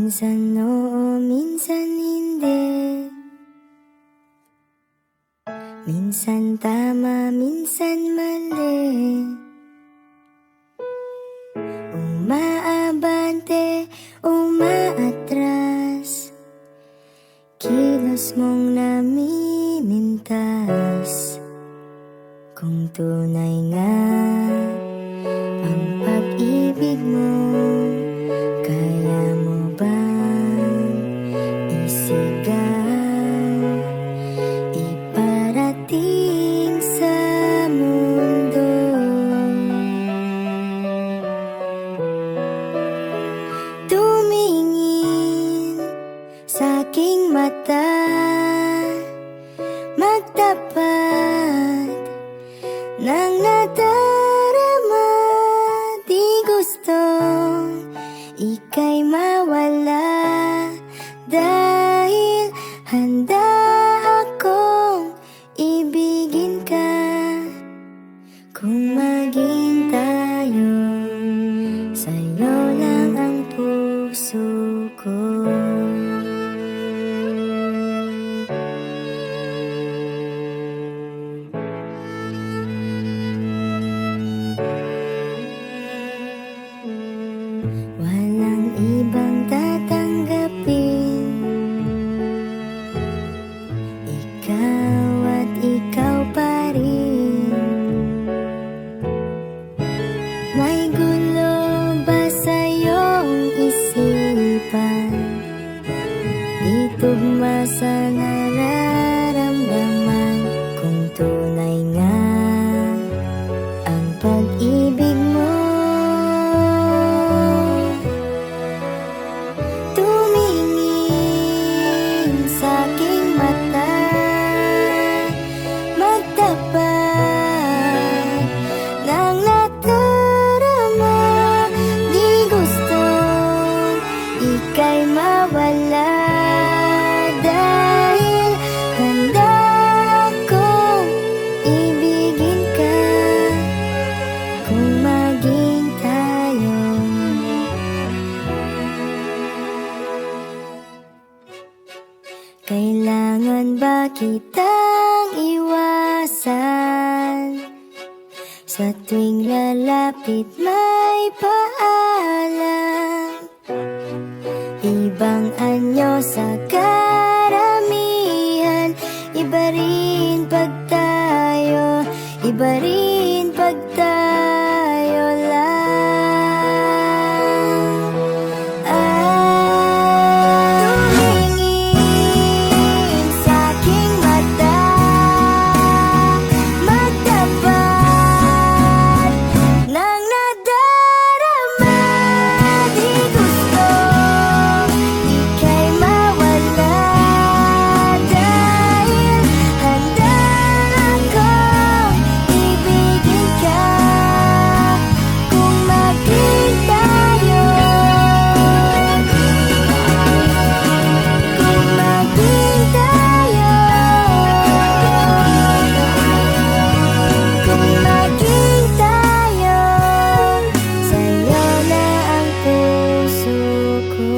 Minsan oo, minsan hindi. Minsan tama, minsan mali. Umaabante, umaatras. Kilos mong namimintas. Kung tunay nga ang pag-ibig mo, kaya mo bang isigaw, iparating sa mundo? Tumingin sa aking mata, magtapat ng nadarama. Di gustong ika'y mawala, dahil handa akong ibigin ka. Kung maging tayo, sa'yo lang ang puso ko. Walang ibang tatanggapin, ikaw at ikaw pa rin. May gulo ba sa iyong isipan? Di tugma sa nararamdaman. Kung tunay nga ang pag-ibig mo, tumingin sa aking mata, magtapat ng nadarama. Di gustong ika'y mawala, dahil handa akong ibigin ka. Kung maging tayo, kailangan ba kitang iwasan? Sa tuwing lalapit may paalam, ibang anyo sa karamihan. Iba rin pag tayo, iba rin pag tayo lang. Tumingin sa aking mata, magtapat ng nadarama. Di gustong ika'y mawala, dahil handa akong ibigin ka. Kung maging tayo, kung maging tayo, kung maging tayo, sa'yo na ang puso ko.